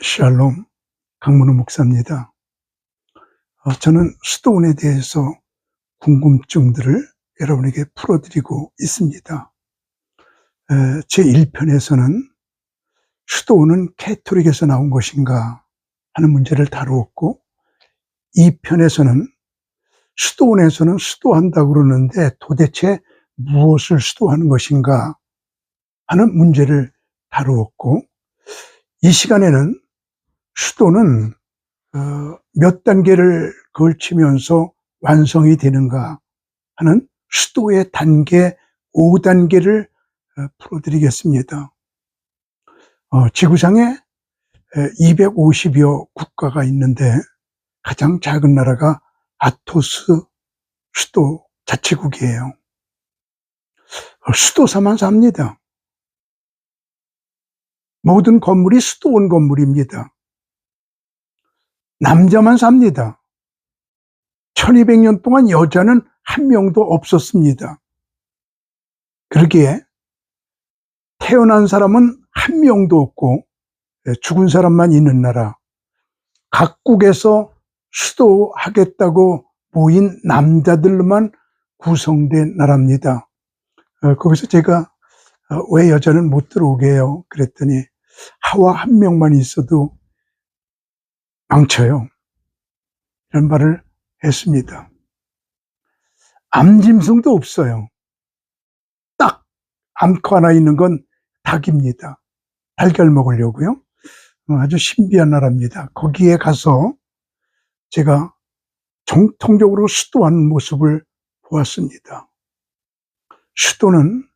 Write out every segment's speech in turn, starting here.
샬롬, 강문호 목사입니다. 저는 수도원에 대해서 궁금증들을 여러분에게 풀어드리고 있습니다. 제 1편에서는 수도원은 캐토릭에서 나온 것인가 하는 문제를 다루었고, 2편에서는 수도원에서는 수도한다고 그러는데 도대체 무엇을 수도하는 것인가 하는 문제를 다루었고, 이 시간에는 수도는 몇 단계를 걸치면서 완성이 되는가 하는 수도의 단계 5단계를 풀어드리겠습니다. 지구상에 250여 국가가 있는데 가장 작은 나라가 아토스 수도 자치국이에요. 수도사만 삽니다. 모든 건물이 수도원 건물입니다. 남자만 삽니다. 1200년 동안 여자는 한 명도 없었습니다. 그러기에 태어난 사람은 한 명도 없고 죽은 사람만 있는 나라, 각국에서 수도하겠다고 모인 남자들로만 구성된 나라입니다. 거기서 제가 왜 여자는 못 들어오게 해요? 그랬더니 하와 한 명만 있어도 망쳐요. 이런 말을 했습니다. 암짐승도 없어요. 딱 암컷 하나 있는 건 닭입니다. 달걀 먹으려고요. 아주 신비한 나라입니다. 거기에 가서 제가 정통적으로 수도하는 모습을 보았습니다. 수도는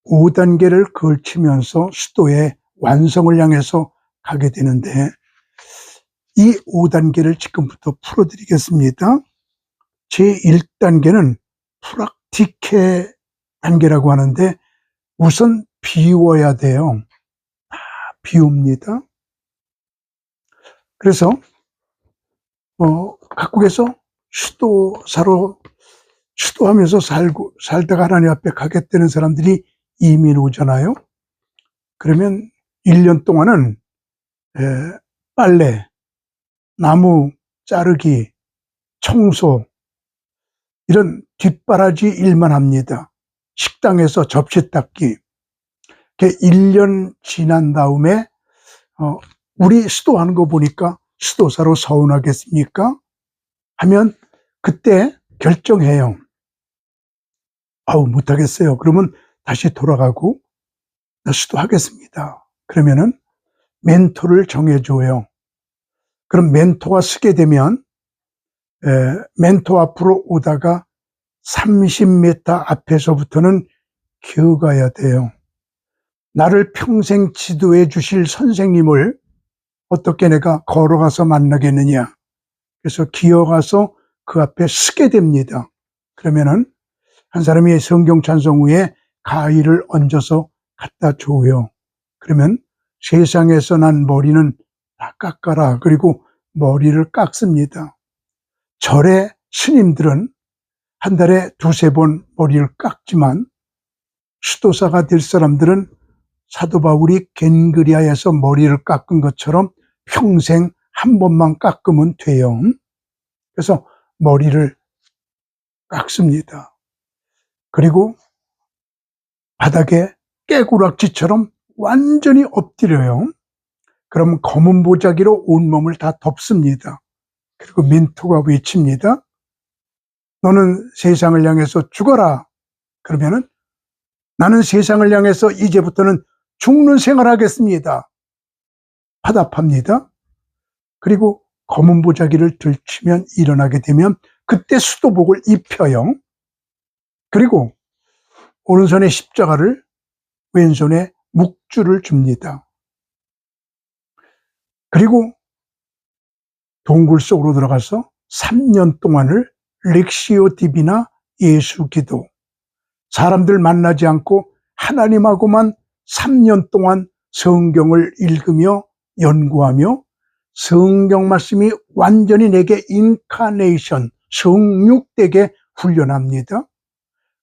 5단계를 걸치면서 수도의 완성을 향해서 가게 되는데, 이 5단계를 지금부터 풀어드리겠습니다. 제1단계는 프락티케 단계라고 하는데, 우선 비워야 돼요. 비웁니다. 그래서 각국에서 수도사로 수도하면서 살다가 하나님 앞에 가겠다는 사람들이 이민 오잖아요. 그러면 1년 동안은 빨래, 나무 자르기, 청소, 이런 뒷바라지 일만 합니다. 식당에서 접시 닦기. 1년 지난 다음에 우리 수도하는 거 보니까 수도사로 서운하겠습니까? 하면 그때 결정해요. 못하겠어요. 그러면 다시 돌아가고 나 수도하겠습니다. 그러면은 멘토를 정해줘요. 그럼 멘토가 쓰게 되면 멘토 앞으로 오다가 30m 앞에서부터는 기어가야 돼요. 나를 평생 지도해 주실 선생님을 어떻게 내가 걸어가서 만나겠느냐. 그래서 기어가서 그 앞에 서게 됩니다. 그러면은 한 사람이 성경 찬송 후에 가위를 얹어서 갖다 줘요. 그러면 세상에서 난 머리는 다 깎아라. 그리고 머리를 깎습니다. 절의 스님들은 한 달에 2-3번 머리를 깎지만 수도사가 될 사람들은 사도 바울이 겐그리아에서 머리를 깎은 것처럼 평생 한 번만 깎으면 돼요. 그래서 머리를 깎습니다. 그리고 바닥에 깨구락지처럼 완전히 엎드려요. 그럼 검은 보자기로 온몸을 다 덮습니다. 그리고 멘토가 외칩니다. 너는 세상을 향해서 죽어라. 그러면은 나는 세상을 향해서 이제부터는 죽는 생활하겠습니다. 화답합니다. 그리고 검은 보자기를 들치면 일어나게 되면 그때 수도복을 입혀요. 그리고 오른손에 십자가를, 왼손에 묵주를 줍니다. 그리고 동굴 속으로 들어가서 3년 동안을 렉시오 디비나 예수 기도, 사람들 만나지 않고 하나님하고만 3년 동안 성경을 읽으며 연구하며 성경 말씀이 완전히 내게 인카네이션, 성육되게 훈련합니다.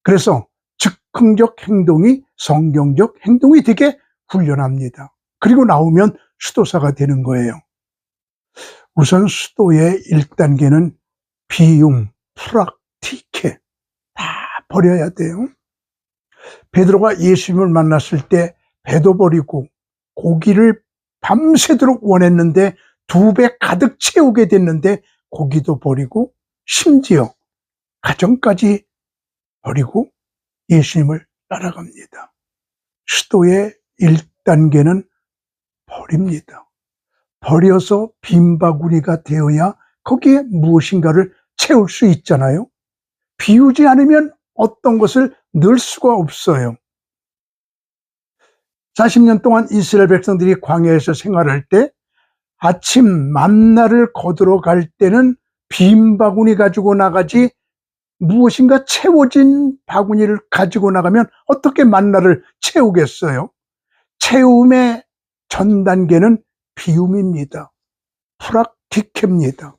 그래서 즉흥적 행동이 성경적 행동이 되게 훈련합니다. 그리고 나오면 수도사가 되는 거예요. 우선 수도의 1단계는 비움, 프락티케 다 버려야 돼요. 베드로가 예수님을 만났을 때 배도 버리고 고기를 밤새도록 원했는데 2배 가득 채우게 됐는데 고기도 버리고 심지어 가정까지 버리고 예수님을 따라갑니다. 수도의 1단계는 버립니다. 버려서 빈바구니가 되어야 거기에 무엇인가를 채울 수 있잖아요. 비우지 않으면 어떤 것을 넣을 수가 없어요. 40년 동안 이스라엘 백성들이 광야에서 생활할 때 아침 만나를 거두러 갈 때는 빈 바구니 가지고 나가지 무엇인가 채워진 바구니를 가지고 나가면 어떻게 만나를 채우겠어요? 채움의 전 단계는 비움입니다. 프락티케입니다.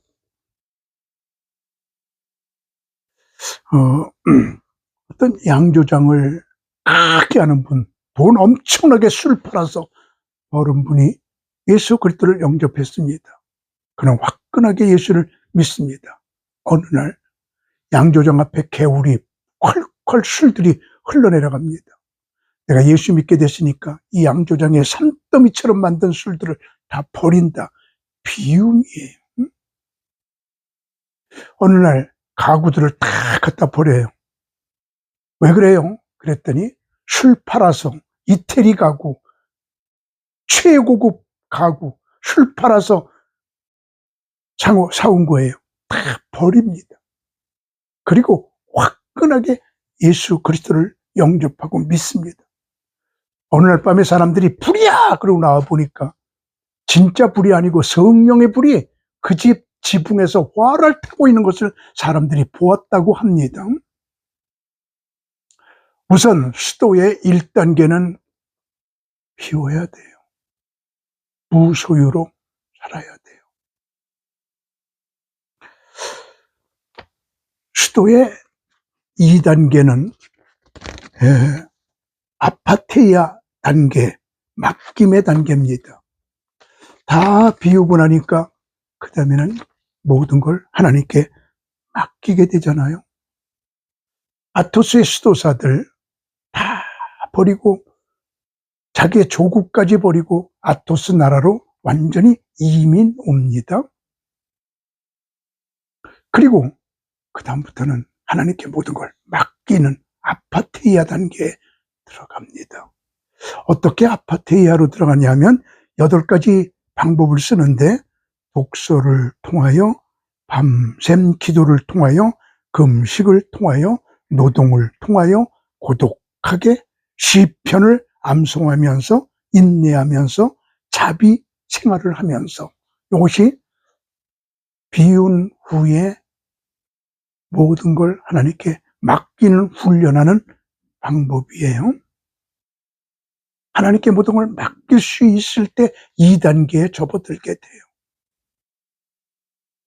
어떤 양조장을 크게 하는 분, 돈 엄청나게 술 팔아서 버는 분이 예수 그리스도를 영접했습니다. 그는 화끈하게 예수를 믿습니다. 어느 날 양조장 앞에 개울이 콸콸 술들이 흘러내려갑니다. 내가 예수 믿게 됐으니까 이 양조장에 산더미처럼 만든 술들을 다 버린다. 비움이에요. 응? 어느 날 가구들을 다 갖다 버려요. 왜 그래요? 그랬더니 술 팔아서 이태리 가구, 최고급 가구, 술 팔아서 사온 거예요. 다 버립니다. 그리고 화끈하게 예수 그리스도를 영접하고 믿습니다. 어느 날 밤에 사람들이 불이야! 그러고 나와 보니까 진짜 불이 아니고 성령의 불이 그 집 지붕에서 활활 타고 있는 것을 사람들이 보았다고 합니다. 우선 수도의 1단계는 비워야 돼요. 무소유로 살아야 돼요. 수도의 2단계는 아파테ia 단계, 맡김의 단계입니다. 다 비우고 나니까 그 다음에는 모든 걸 하나님께 맡기게 되잖아요. 아토스의 수도사들 다 버리고 자기의 조국까지 버리고 아토스 나라로 완전히 이민 옵니다. 그리고 그 다음부터는 하나님께 모든 걸 맡기는 아파테ia 단계에 들어갑니다. 어떻게 아파테이아로 들어가냐면 8가지 방법을 쓰는데 독서를 통하여 밤샘 기도를 통하여 금식을 통하여 노동을 통하여 고독하게 시편을 암송하면서 인내하면서 자비 생활을 하면서 이것이 비운 후에 모든 걸 하나님께 맡기는 훈련하는 방법이에요. 하나님께 모든 걸 맡길 수 있을 때 2단계에 접어들게 돼요.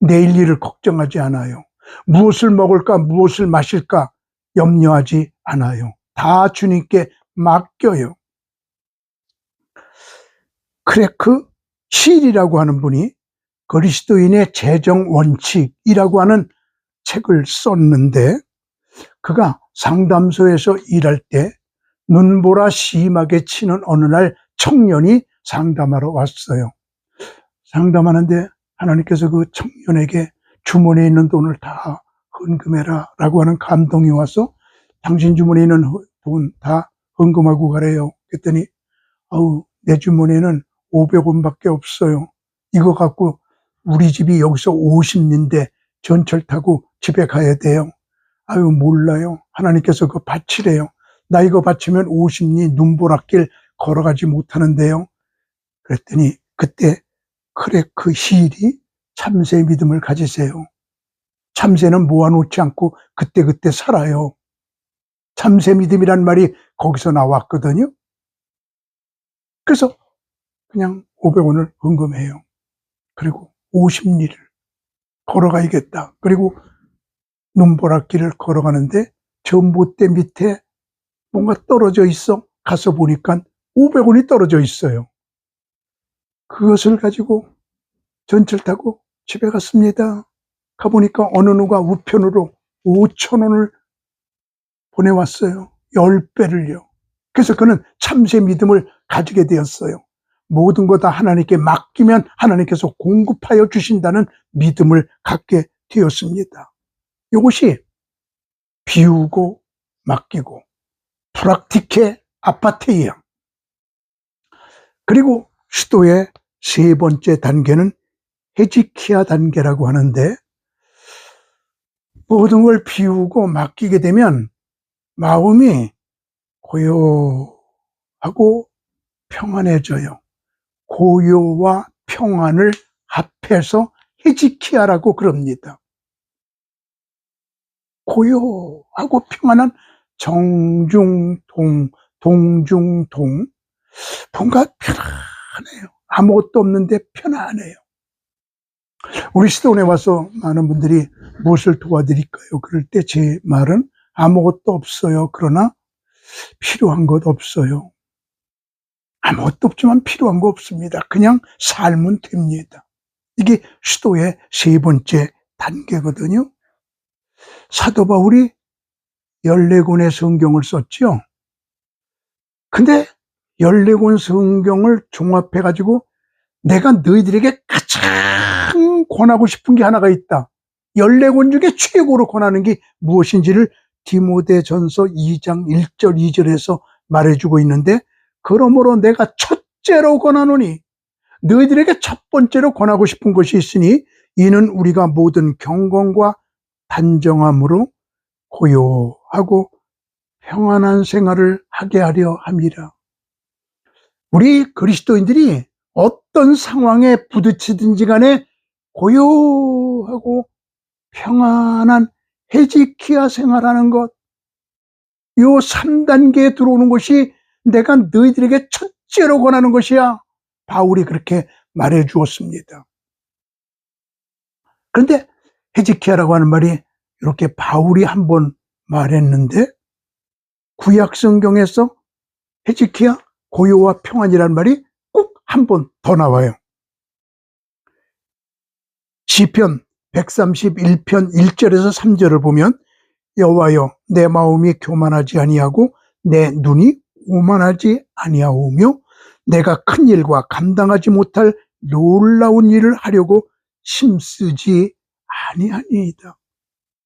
내일 일을 걱정하지 않아요. 무엇을 먹을까, 무엇을 마실까 염려하지 않아요. 다 주님께 맡겨요. 크레크 힐이라고 하는 분이 그리스도인의 재정 원칙이라고 하는 책을 썼는데 그가 상담소에서 일할 때 눈보라 심하게 치는 어느 날 청년이 상담하러 왔어요. 상담하는데 하나님께서 그 청년에게 주머니에 있는 돈을 다 헌금해라 라고 하는 감동이 와서 당신 주머니에 있는 돈 다 헌금하고 가래요. 그랬더니 내 주머니에는 500원밖에 없어요. 이거 갖고 우리 집이 여기서 50리인데 전철 타고 집에 가야 돼요. 몰라요. 하나님께서 그거 바치래요. 나 이거 바치면 50리 눈보라길 걸어가지 못하는데요. 그랬더니 그때 크레크 힐이 참새 믿음을 가지세요. 참새는 모아놓지 않고 그때그때 살아요. 참새 믿음이란 말이 거기서 나왔거든요. 그래서 그냥 500원을 헌금해요. 그리고 50리를 걸어가야겠다. 그리고 눈보라길을 걸어가는데 전봇대 밑에 뭔가 떨어져 있어. 가서 보니까 500원이 떨어져 있어요. 그것을 가지고 전철 타고 집에 갔습니다. 가보니까 어느 누가 우편으로 5,000원을 보내왔어요. 10배를요. 그래서 그는 참새 믿음을 가지게 되었어요. 모든 거 다 하나님께 맡기면 하나님께서 공급하여 주신다는 믿음을 갖게 되었습니다. 이것이 비우고 맡기고 프락티케 아파테이아. 그리고 수도의 세 번째 단계는 헤지키야 단계라고 하는데, 모든 걸 비우고 맡기게 되면 마음이 고요하고 평안해져요. 고요와 평안을 합해서 헤지키야라고 그럽니다. 고요하고 평안한 정중동, 동중동. 뭔가 편안해요. 아무것도 없는데 편안해요. 우리 시도원에 와서 많은 분들이 무엇을 도와드릴까요? 그럴 때 제 말은 아무것도 없어요. 그러나 필요한 것 없어요. 아무것도 없지만 필요한 거 없습니다. 그냥 살면 됩니다. 이게 수도의 세 번째 단계거든요. 사도 바울이 14권의 성경을 썼죠. 근데 14권 성경을 종합해가지고 내가 너희들에게 가장 권하고 싶은 게 하나가 있다. 14권 중에 최고로 권하는 게 무엇인지를 디모데전서 2장 1절 2절에서 말해주고 있는데, 그러므로 내가 첫째로 권하노니 너희들에게 첫 번째로 권하고 싶은 것이 있으니 이는 우리가 모든 경건과 단정함으로 고요하고 평안한 생활을 하게 하려 함이라. 우리 그리스도인들이 어떤 상황에 부딪히든지 간에 고요하고 평안한 헤지키야 생활하는 것, 요 3단계에 들어오는 것이 내가 너희들에게 첫째로 권하는 것이야. 바울이 그렇게 말해 주었습니다. 그런데 헤지키야라고 하는 말이 이렇게 바울이 한번 말했는데, 구약 성경에서 헤지키야 고요와 평안이라는 말이 꼭 한 번 더 나와요. 시편 131편 1절에서 3절을 보면, 여호와여 내 마음이 교만하지 아니하고 내 눈이 오만하지 아니하오며 내가 큰 일과 감당하지 못할 놀라운 일을 하려고 힘쓰지 아니하니이다.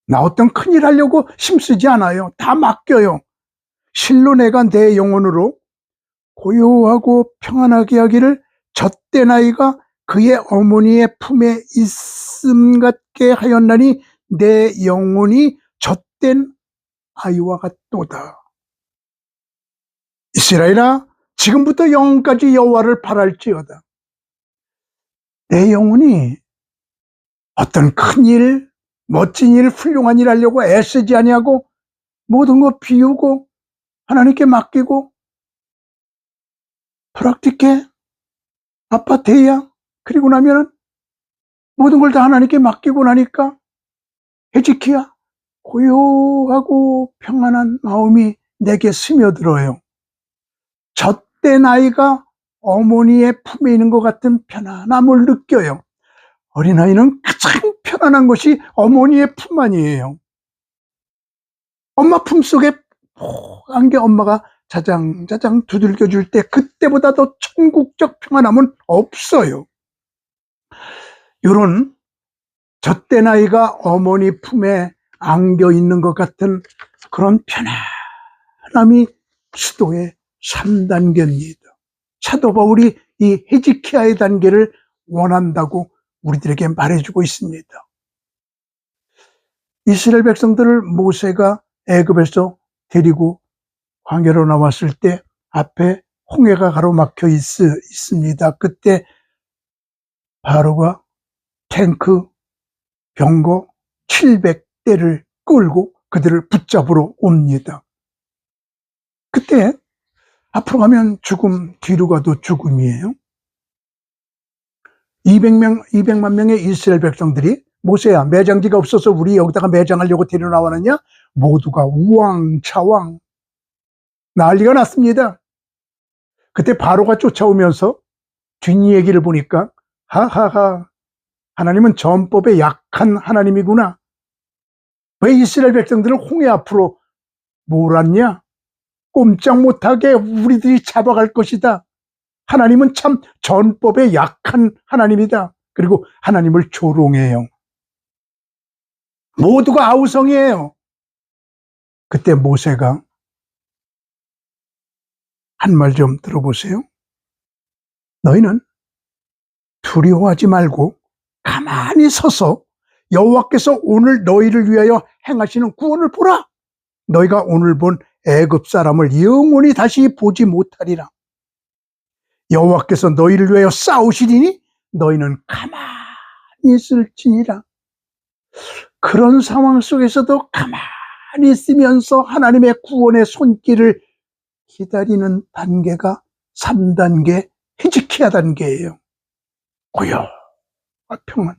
나 어떤 큰일 하려고 힘쓰지 않아요. 다 맡겨요. 실로 내가 내 영혼으로 고요하고 평안하게 하기를 젖된 아이가 그의 어머니의 품에 있음 같게 하였나니 내 영혼이 젖된 아이와 같도다. 이스라엘아, 지금부터 영원까지 여호와를 바랄지어다. 내 영혼이 어떤 큰일, 멋진 일, 훌륭한 일 하려고 애쓰지 아니하고 모든 거 비우고 하나님께 맡기고 프락티케 아파테이아, 그리고 나면은 모든 걸 다 하나님께 맡기고 나니까 헤지키야 고요하고 평안한 마음이 내게 스며들어요. 젖된 아이가 어머니의 품에 있는 것 같은 편안함을 느껴요. 어린아이는 가장 편안한 것이 어머니의 품만이에요. 엄마 품속에 포한 게 엄마가 자장자장 두들겨 줄 때 그때보다 더 천국적 평안함은 없어요. 이런 젖된 아이가 어머니 품에 안겨 있는 것 같은 그런 편안함이 수도의 3단계입니다. 사도 바울이 이 헤지키야의 단계를 원한다고 우리들에게 말해주고 있습니다. 이스라엘 백성들을 모세가 애굽에서 데리고 광야로 나왔을 때 앞에 홍해가 가로막혀 있습니다. 그때 바로가 탱크, 병거 700대를 끌고 그들을 붙잡으러 옵니다. 그때 앞으로 가면 죽음, 뒤로 가도 죽음이에요. 200만 명의 이스라엘 백성들이 모세야, 매장지가 없어서 우리 여기다가 매장하려고 데려 나왔느냐? 모두가 우왕좌왕 난리가 났습니다. 그때 바로가 쫓아오면서 뒷얘기를 보니까 하하하, 하나님은 전법에 약한 하나님이구나. 왜 이스라엘 백성들을 홍해 앞으로 몰았냐? 꼼짝 못하게 우리들이 잡아갈 것이다. 하나님은 참 전법에 약한 하나님이다. 그리고 하나님을 조롱해요. 모두가 아우성이에요. 그때 모세가 한 말 좀 들어보세요. 너희는 두려워하지 말고 가만히 서서 여호와께서 오늘 너희를 위하여 행하시는 구원을 보라. 너희가 오늘 본 애굽 사람을 영원히 다시 보지 못하리라. 여호와께서 너희를 위하여 싸우시리니 너희는 가만히 있을지니라. 그런 상황 속에서도 가만히 있으면서 하나님의 구원의 손길을 기다리는 단계가 3단계 히즈키야 단계예요. 고요와 평안.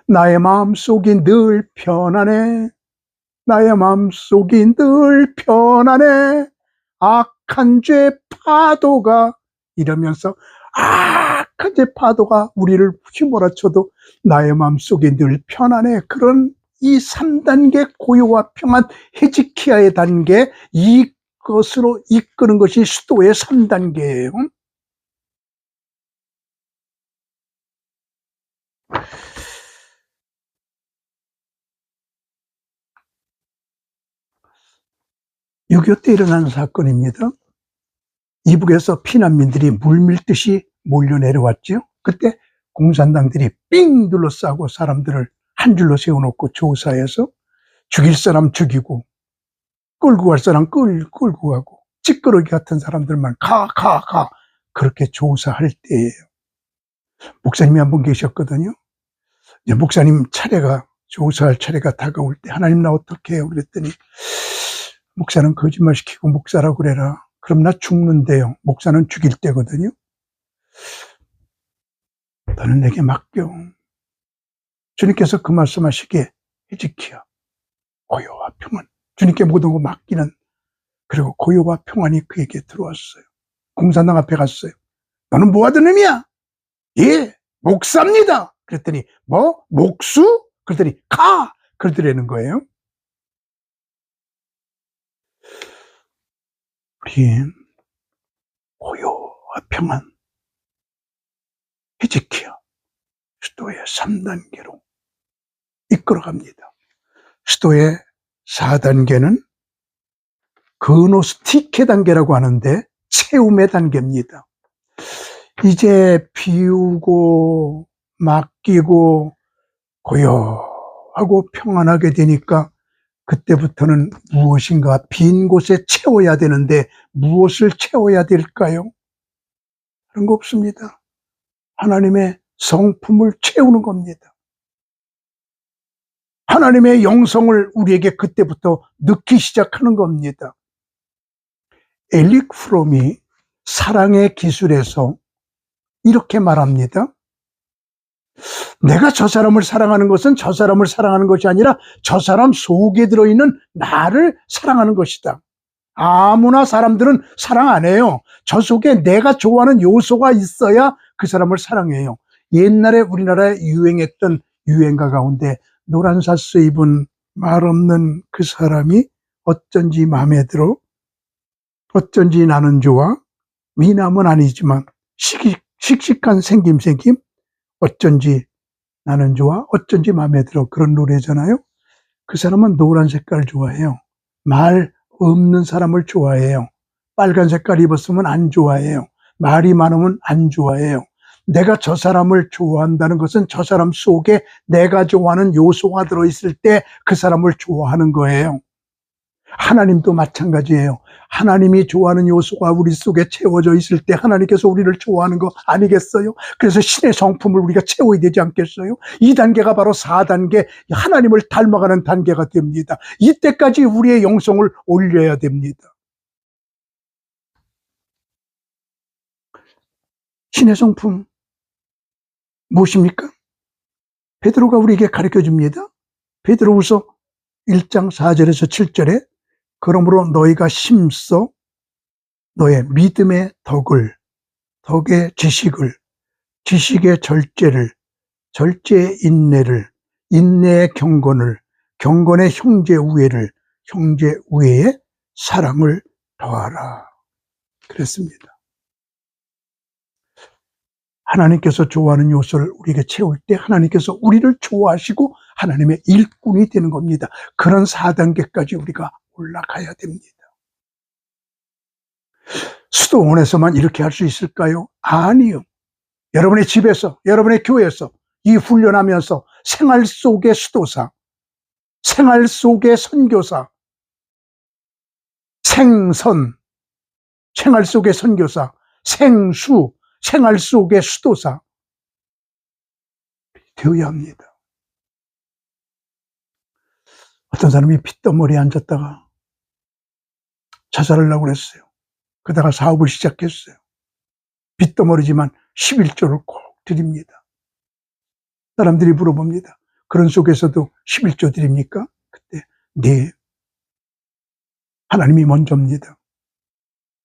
나의 마음속이 늘 편안해. 나의 마음속이 늘 편안해. 악한 죄 파도가, 이러면서 악한 죄 파도가 우리를 휘몰아쳐도 나의 마음속이 늘 편안해. 그런 이 3단계 고요와 평안 히즈키야의 단계, 이것으로 이끄는 것이 수도의 3단계예요. (6.25) 때 일어난 사건입니다. 이북에서 피난민들이 물밀듯이 몰려 내려왔죠. 그때 공산당들이 삥 둘러싸고 사람들을 한 줄로 세워놓고 조사해서 죽일 사람 죽이고 끌고 갈 사람 끌고 가고 찌끄러기 같은 사람들만 가 그렇게 조사할 때예요. 목사님이 한 분 계셨거든요. 이제 목사님 차례가, 조사할 차례가 다가올 때 하나님 나 어떻게 해요? 그랬더니 목사는 거짓말시키고 목사라고 그래라. 그럼 나 죽는데요. 목사는 죽일 때거든요. 너는 내게 맡겨. 주님께서 그 말씀하시기에 히즈키야, 고요와 평안. 주님께 모든 거 맡기는, 그리고 고요와 평안이 그에게 들어왔어요. 공산당 앞에 갔어요. 너는 뭐 하던 놈이야? 예, 목사입니다. 그랬더니 뭐? 목수? 그랬더니 가! 그러더라는 거예요. 우리 고요와 평안, 히즈키야, 수도의 3단계로 이끌어갑니다. 수도의 4단계는 그노스티케 단계라고 하는데 채움의 단계입니다. 이제 비우고 맡기고 고요하고 평안하게 되니까 그때부터는 무엇인가 빈 곳에 채워야 되는데 무엇을 채워야 될까요? 그런 거 없습니다. 하나님의 성품을 채우는 겁니다. 하나님의 영성을 우리에게 그때부터 넣기 시작하는 겁니다. 에릭 프롬이 사랑의 기술에서 이렇게 말합니다. 내가 저 사람을 사랑하는 것은 저 사람을 사랑하는 것이 아니라 저 사람 속에 들어있는 나를 사랑하는 것이다. 아무나 사람들은 사랑 안 해요. 저 속에 내가 좋아하는 요소가 있어야 그 사람을 사랑해요. 옛날에 우리나라에 유행했던 유행가 가운데 노란 샤스 입은 말 없는 그 사람이 어쩐지 마음에 들어. 어쩐지 나는 좋아. 미남은 아니지만 씩씩한 생김 어쩐지 나는 좋아. 어쩐지 마음에 들어. 그런 노래잖아요. 그 사람은 노란 색깔 좋아해요. 말 없는 사람을 좋아해요. 빨간 색깔 입었으면 안 좋아해요. 말이 많으면 안 좋아해요. 내가 저 사람을 좋아한다는 것은 저 사람 속에 내가 좋아하는 요소가 들어있을 때 그 사람을 좋아하는 거예요. 하나님도 마찬가지예요. 하나님이 좋아하는 요소가 우리 속에 채워져 있을 때 하나님께서 우리를 좋아하는 거 아니겠어요? 그래서 신의 성품을 우리가 채워야 되지 않겠어요? 이 단계가 바로 4단계 하나님을 닮아가는 단계가 됩니다. 이때까지 우리의 영성을 올려야 됩니다. 신의 성품 무엇입니까? 베드로가 우리에게 가르쳐 줍니다. 베드로후서 1장 4절에서 7절에 그러므로 너희가 힘써 너의 믿음의 덕을 덕의 지식을, 지식의 절제를, 절제의 인내를, 인내의 경건을, 경건의 형제 우애를, 형제 우애의 사랑을 더하라. 그랬습니다. 하나님께서 좋아하는 요소를 우리에게 채울 때 하나님께서 우리를 좋아하시고 하나님의 일꾼이 되는 겁니다. 그런 4단계까지 우리가 올라가야 됩니다. 수도원에서만 이렇게 할 수 있을까요? 아니요. 여러분의 집에서, 여러분의 교회에서 이 훈련하면서 생활 속의 수도사, 생활 속의 선교사, 생선, 생활 속의 선교사, 생수, 생활 속의 수도사 되어야 합니다. 어떤 사람이 핏덩어리에 앉았다가 자살하려고 그랬어요. 그러다가 사업을 시작했어요. 핏덩어리지만 11조를 꼭 드립니다. 사람들이 물어봅니다. 그런 속에서도 11조 드립니까? 그때 네, 하나님이 먼저입니다.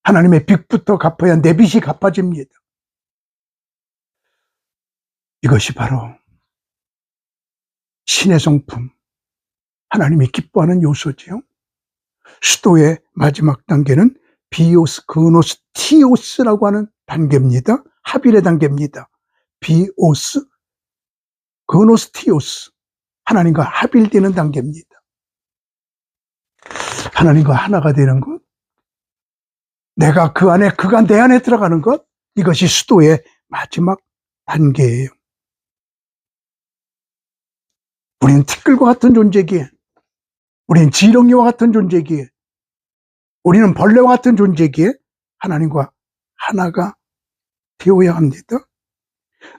하나님의 빚부터 갚아야 내 빚이 갚아집니다. 이것이 바로 신의 성품, 하나님이 기뻐하는 요소지요. 수도의 마지막 단계는 비오스, 그노스, 티오스라고 하는 단계입니다. 합일의 단계입니다. 비오스, 그노스, 티오스. 하나님과 합일되는 단계입니다. 하나님과 하나가 되는 것, 내가 그 안에, 그가 내 안에 들어가는 것, 이것이 수도의 마지막 단계예요. 우리는 티끌과 같은 존재기에, 우리는 지렁이와 같은 존재기에, 우리는 벌레와 같은 존재기에 하나님과 하나가 되어야 합니다.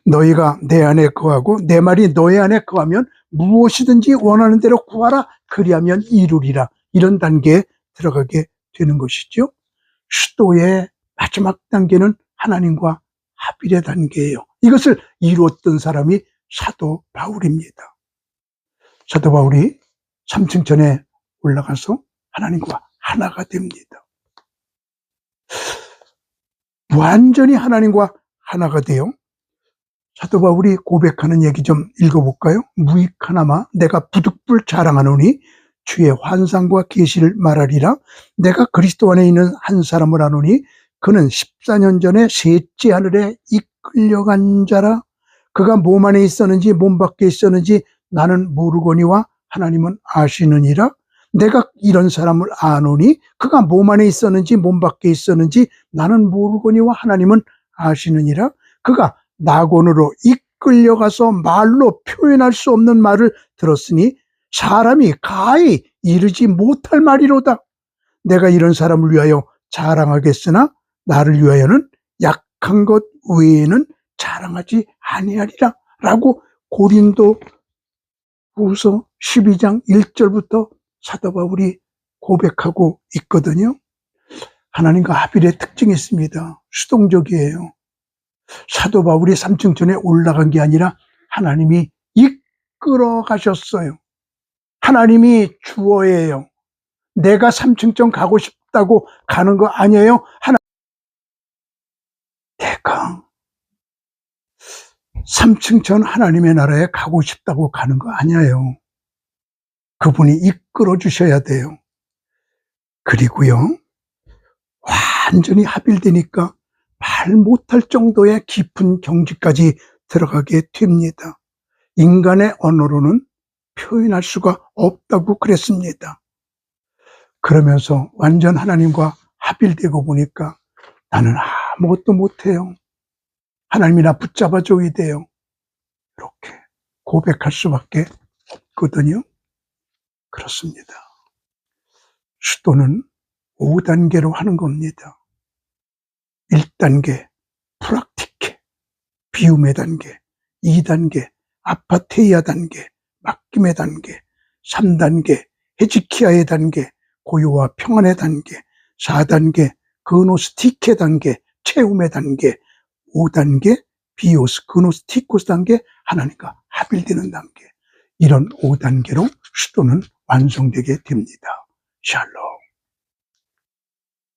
너희가 내 안에 거하고 내 말이 너희 안에 거하면 무엇이든지 원하는 대로 구하라. 그리하면 이루리라. 이런 단계에 들어가게 되는 것이죠. 수도의 마지막 단계는 하나님과 합일의 단계예요. 이것을 이루었던 사람이 사도 바울입니다. 사도 바울이 3층천에 올라가서 하나님과 하나가 됩니다. 완전히 하나님과 하나가 돼요. 사도 바울이 고백하는 얘기 좀 읽어볼까요? 무익하나마 내가 부득불 자랑하노니 주의 환상과 계시를 말하리라. 내가 그리스도 안에 있는 한 사람을 아노니 그는 14년 전에 셋째 하늘에 이끌려간 자라. 그가 몸 안에 있었는지 몸 밖에 있었는지 나는 모르거니와 하나님은 아시느니라. 내가 이런 사람을 아노니 그가 몸 안에 있었는지 몸 밖에 있었는지 나는 모르거니와 하나님은 아시느니라. 그가 낙원으로 이끌려가서 말로 표현할 수 없는 말을 들었으니 사람이 가히 이르지 못할 말이로다. 내가 이런 사람을 위하여 자랑하겠으나 나를 위하여는 약한 것 외에는 자랑하지 아니하리라. 라고 고린도 후서 12장 1절부터 사도 바울이 고백하고 있거든요. 하나님과 합일의 특징이 있습니다. 수동적이에요. 사도 바울이 3층천에 올라간 게 아니라 하나님이 이끌어 가셨어요. 하나님이 주어예요. 내가 3층천 가고 싶다고 가는 거 아니에요. 내가 3층천 하나님의 나라에 가고 싶다고 가는 거 아니에요. 그분이 이끌어 주셔야 돼요. 그리고요, 완전히 합일되니까 말 못할 정도의 깊은 경지까지 들어가게 됩니다. 인간의 언어로는 표현할 수가 없다고 그랬습니다. 그러면서 완전 하나님과 합일되고 보니까 나는 아무것도 못해요. 하나님이 나 붙잡아줘야 돼요. 이렇게 고백할 수밖에 없거든요. 그렇습니다. 수도는 5단계로 하는 겁니다. 1단계 프락티케, 비움의 단계. 2단계 아파테이아 단계, 맡김의 단계. 3단계 헤지키야의 단계, 고요와 평안의 단계. 4단계 그노스티케 단계, 채움의 단계. 5단계 비오스, 그노스티코스 단계, 하나님과 합일되는 단계. 이런 5단계로 수도는 완성되게 됩니다. 샬롬.